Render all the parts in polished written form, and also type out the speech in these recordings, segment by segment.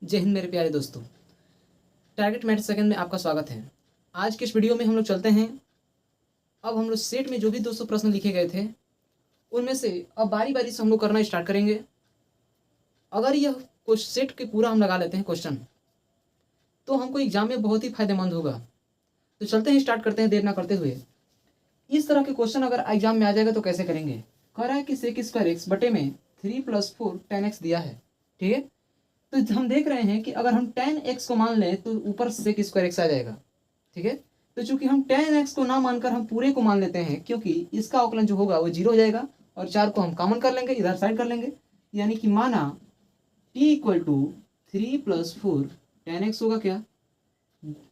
जय हिंद मेरे प्यारे दोस्तों। टारगेट मैथ सेकंड में आपका स्वागत है। आज के इस वीडियो में हम लोग चलते हैं। अब हम लोग सेट में जो भी 200 प्रश्न लिखे गए थे उनमें से अब बारी बारी से हम लोग करना स्टार्ट करेंगे। अगर यह कुछ सेट के पूरा हम लगा लेते हैं क्वेश्चन तो हमको एग्जाम में बहुत ही फायदेमंद होगा। तो चलते हैं, स्टार्ट करते हैं देर ना करते हुए। इस तरह के क्वेश्चन अगर एग्जाम में आ जाएगा तो कैसे करेंगे। कह रहा है कि सेक स्क्वायर एक्स बटे में 3+4 tan x दिया है, ठीक है। तो हम देख रहे हैं कि अगर हम tan x को मान लें तो ऊपर सेक स्क्वायर एक्स आ जाएगा, ठीक है। तो चूंकि हम tan x को ना मानकर हम पूरे को मान लेते हैं, क्योंकि इसका अवकलन जो होगा वो 0 हो जाएगा और 4 को हम कॉमन कर लेंगे, इधर साइड कर लेंगे। यानी कि माना t = 3+4 tan x होगा क्या,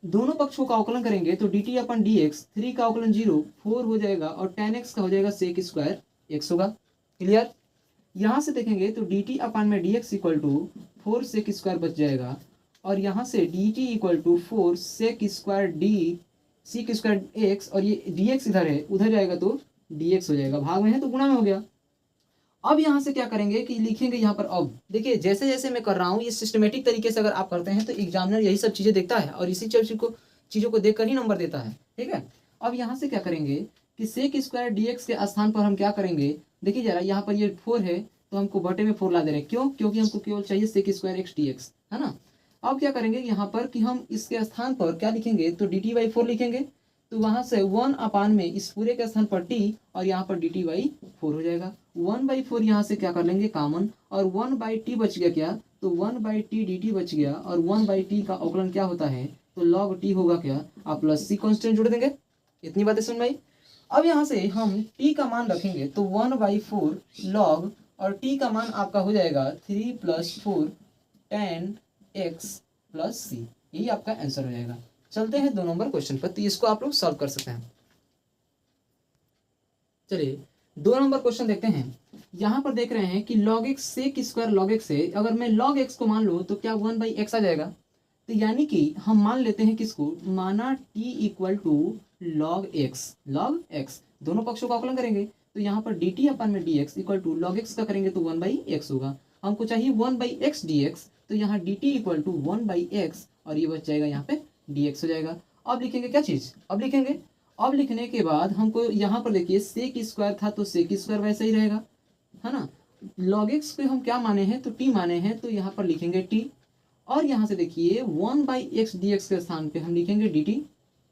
दोनों पक्षों का अवकलन करेंगे तो dt/dx 3 का अवकलन 0 4 हो जाएगा और tan x का हो जाएगा सेक स्क्वायर x होगा। क्लियर। यहाँ से देखेंगे तो dt/dx = 4 सेक स्क्वायर बच जाएगा और यहाँ से dt = 4 sec square d sec square x और ये dx इधर है, उधर जाएगा तो dx हो जाएगा, भाग में है तो गुणा में हो गया। अब यहाँ से क्या करेंगे कि लिखेंगे यहाँ पर। अब देखिए जैसे जैसे मैं कर रहा हूँ ये सिस्टमेटिक तरीके से अगर आप करते हैं तो एग्जामिनर यही सब चीज़ें देखता है और इसी चीज़ों को देखकर ही नंबर देता है, ठीक है। अब यहाँ से क्या करेंगे कि सेक स्क्वायर dx के स्थान पर हम क्या करेंगे, देखिए जरा यहाँ पर ये 4 है तो हमको बटे में 4 ला दे रहे हैं, क्यों, क्योंकि हमको केवल चाहिए सेक स्क्वायर x dx, है ना। अब क्या करेंगे यहाँ पर कि हम इसके स्थान पर क्या लिखेंगे तो dt/4 लिखेंगे। तो वहाँ से 1/, में इस पूरे के स्थान पर t और यहाँ पर dt/4 हो जाएगा। 1/4 यहाँ से क्या कर लेंगे कॉमन और 1/t बच गया क्या, तो 1/t dt बच गया और 1/t का अवकलन क्या होता है तो log t होगा क्या, आप प्लस c कांस्टेंट जोड़ देंगे। इतनी बातें समझ में आई। अब यहाँ से हम t का मान रखेंगे तो 1/4 log और t का मान आपका हो जाएगा 3+4 tan x + c, यही आपका आंसर हो जाएगा। चलते हैं 2 नंबर क्वेश्चन पर, तो इसको आप लोग सॉल्व कर सकते हैं। चलिए 2 नंबर क्वेश्चन देखते हैं। यहाँ पर देख रहे हैं कि log x sec square log x से अगर मैं log x को मान लूँ तो क्या 1/x आ जाएगा। तो यानी कि हम मान लेते हैं किसको, माना t = log x, दोनों पक्षों का अवकलन करेंगे तो यहाँ पर dt/dx = log x का करेंगे तो 1/x होगा। हमको चाहिए 1/x dx, तो यहाँ dt = 1/x और ये बच जाएगा यहाँ पे dx हो जाएगा। अब लिखेंगे क्या चीज़, अब लिखने के बाद हमको यहाँ पर देखिए सेक स्क्वायर था तो सेक स्क्वायर वैसे ही रहेगा, है ना। log x को हम क्या माने हैं तो t माने हैं, तो यहाँ पर लिखेंगे t और यहाँ से देखिए 1/x dx के स्थान पे हम लिखेंगे dt,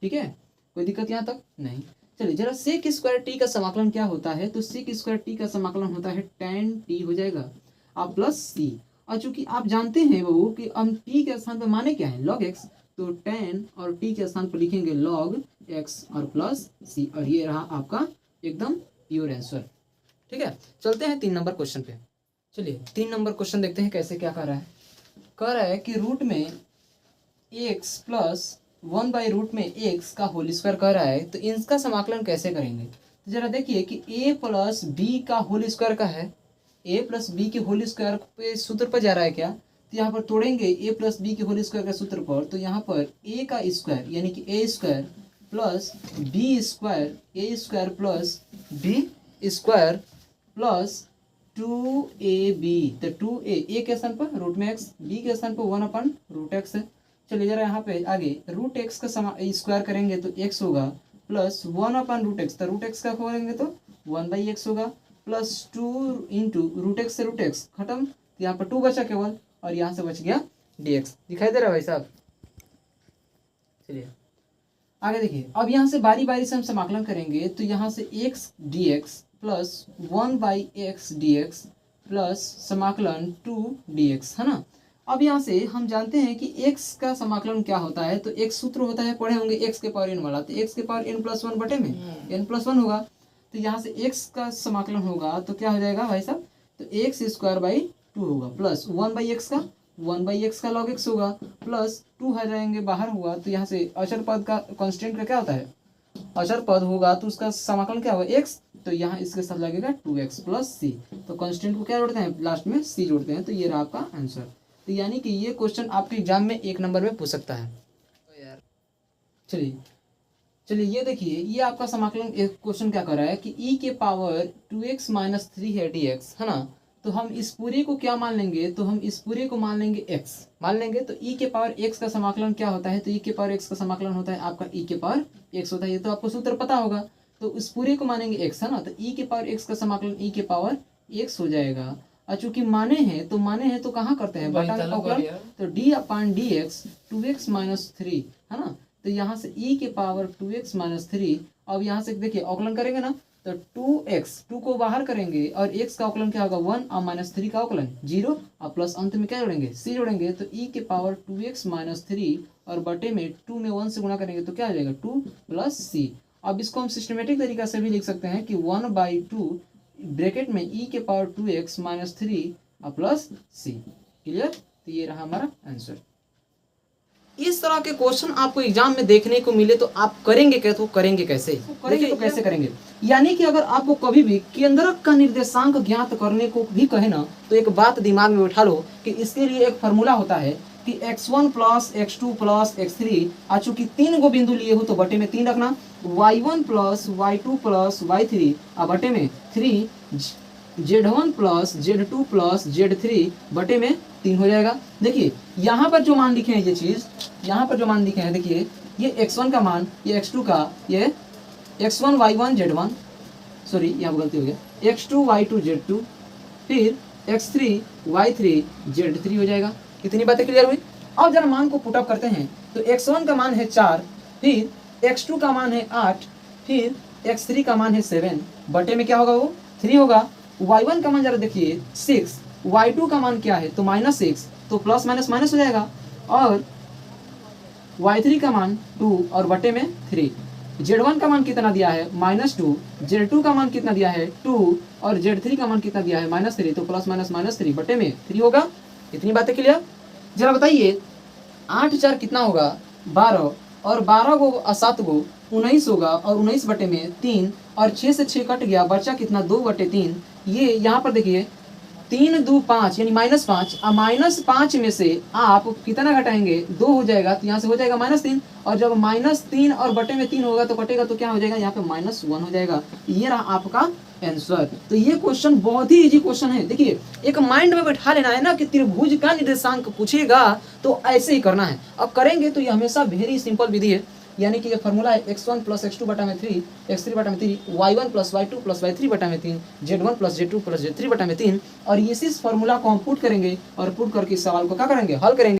ठीक है। कोई दिक्कत यहाँ तक नहीं। चलिए जरा सेक स्क्वायर t का समाकलन क्या होता है, तो सेक स्क्वायर t का समाकलन होता है tan t हो जाएगा आप प्लस c। और चूंकि आप जानते हैं वो कि हम t के स्थान पर माने क्या है log x, तो tan और t के स्थान पर लिखेंगे log x और प्लस c और ये रहा आपका एकदम प्योर आंसर, ठीक है। चलते हैं 3 नंबर क्वेश्चन पे। चलिए 3 नंबर क्वेश्चन देखते हैं कैसे क्या कह रहा है कि रूट में x + 1/रूट में x का होल स्क्वायर कह रहा है, तो इसका समाकलन कैसे करेंगे। तो जरा देखिए कि a + b का होल स्क्वायर का है, a + b के होल स्क्वायर पे सूत्र पर जा रहा है क्या, तो यहाँ पर तोड़ेंगे a + b के होल स्क्वायर का सूत्र पर, तो यहाँ पर a का स्क्वायर यानी कि a² + b² a² + b² + 2ab, तो 2a के स्थान पर रूट में x, b के स्थान पर 1/√x है। चलिए जरा यहाँ पे आगे रूट x का स्क्वायर करेंगे तो x होगा प्लस 1/√x, तो रूट x का करेंगे तो 1/x होगा प्लस 2 × √x से √x खत्म, तो यहाँ पर 2 बचा केवल और यहाँ से बच गया dx। दिखाई दे रहा है भाई साहब। चलिए आगे देखिए, अब यहाँ से बारी बारी से हम समाकलन करेंगे तो यहाँ से x dx plus 1/x dx plus समाकलन 2 dx, है ना। अब यहाँ से हम जानते हैं कि x का समाकलन क्या होता है, तो x सूत्र होता है, पढ़े होंगे x के पावर n वाला, तो x के पावर n + 1 बटे में n+1 होगा। तो यहाँ से x का समाकलन होगा तो क्या हो जाएगा भाई साहब, तो x² / 2 होगा प्लस 1/x का log x होगा प्लस 2 आ जाएंगे बाहर हुआ, तो यहाँ से अचर पद का कांस्टेंट का क्या होता है, अचर पद होगा तो उसका समाकलन क्या होगा x, तो यहाँ इसके साथ लगेगा 2x + c, तो कांस्टेंट को क्या जोड़ते हैं लास्ट में c जोड़ते हैं, तो ये रहा आपका आंसर। तो यानी कि ये क्वेश्चन आपके एग्जाम में 1 नंबर में पूछ सकता है। तो यार चलिए ये देखिए, ये आपका समाकलन एक क्वेश्चन क्या कर रहा है कि e के पावर 2x - 3 है dx, है ना। तो हम इस पूरे को क्या मान लेंगे, तो हम इस पूरे को मान लेंगे x मान लेंगे। तो e के पावर x का समाकलन क्या होता है, तो e के पावर x का समाकलन होता है आपका e के पावर x होता है, ये तो आपको सूत्र पता होगा। तो इस पूरे को मानेंगे x है ना, तो e के पावर x का समाकलन e के पावर x हो जाएगा। और चूंकि माने हैं तो कहाँ करते हैं बटा में अवकलन, तो d अपान डी एक्स 2x माइनस 3 है ना। तो यहाँ से e के पावर 2x माइनस 3, अब यहाँ से देखिए अवकलन करेंगे ना, तो 2x 2 को बाहर करेंगे और x का अवकलन क्या होगा 1 और माइनस 3 का अवकलन 0 और प्लस अंत में क्या जोड़ेंगे c जोड़ेंगे। तो e के पावर 2x माइनस 3 और बटे में 2 में 1 से गुणा करेंगे तो क्या आ जाएगा 2 प्लस c। अब इसको हम सिस्टमेटिक तरीका से भी लिख सकते हैं कि 1/2 ब्रैकेट में e के पावर 2x माइनस 3 और प्लस c। क्लियर, तो ये रहा हमारा आंसर। इस तरह के क्वेश्चन आपको एग्जाम में देखने को मिले तो आप करेंगे क्या, तो करेंगे कैसे, तो कैसे करेंगे। यानी कि अगर आपको कभी भी केंद्रक का निर्देशांक ज्ञात करने को भी कहे ना, तो एक बात दिमाग में बैठा लो कि इसके लिए एक फॉर्मूला होता है कि x1 plus x2 plus x3, आ चूंकि 3 गो बिंदु लिए हो तो बटे में 3 रखना, y1 plus y2 plus y3 आ बटे में 3, z1 plus z2 plus z3 बटे में 3 हो जाएगा। देखिए यहाँ पर जो मान लिखे हैं, ये चीज यहाँ पर जो मान लिखे हैं, देखिए ये x1 का मान, ये x2 का, ये x1 y1 z1, सॉरी यहाँ पर गलती हो गया, x2 y2 z2, फिर x3 y3 z3 हो जाएगा। कितनी बातें क्लियर हुई। अब जरा मान को पुटअप करते हैं, तो x1 का मान है 4, फिर x2 का मान है 8, फिर x3 का मान है 7, बटे में क्या होगा वो 3 होगा। y1 का मान जरा देखिए 6, y2 का मान क्या है तो -6, तो प्लस माइनस माइनस हो जाएगा, और y3 का मान 2 और बटे में 3, z1 का मान कितना दिया है -2, z2 का मान कितना दिया है 2 और z3 का मान कितना दिया है -3, तो प्लस माइनस -3 बटे में 3 होगा। इतनी बातें क्लियर। जरा बताइए 8 4 कितना होगा 12, और 12 को 7 को 19 होगा, और 19 बटे में 3, और 6 से 6 कट गया, बचा कितना 2/3। ये यहाँ पर देखिए 3 2 5 यानी -5, और -5 में से आप कितना घटाएंगे 2 हो जाएगा, तो यहाँ से हो जाएगा -3, और जब -3 और बटे में 3 होगा तो कटेगा तो क्या हो जाएगा यहाँ पे -1 हो जाएगा। ये रहा आपका आंसर। तो ये क्वेश्चन बहुत ही इजी क्वेश्चन है। देखिए एक माइंड में बैठा लेना है ना कि त्रिभुज का निर्देशांक पूछेगा तो ऐसे ही करना है। अब करेंगे तो ये हमेशा वेरी सिंपल विधि है, यानी कि ये फार्मूला है x1 प्लस x2 बटा में 3, x3 बटा में 3, y1 plus y2 plus y3 बटा में 3, z1 plus z2 plus z3 बटा में 3, और इसी फार्मूला को हम पुट करेंगे और पुट करके इस सवाल को क्या करेंगे हल करेंगे।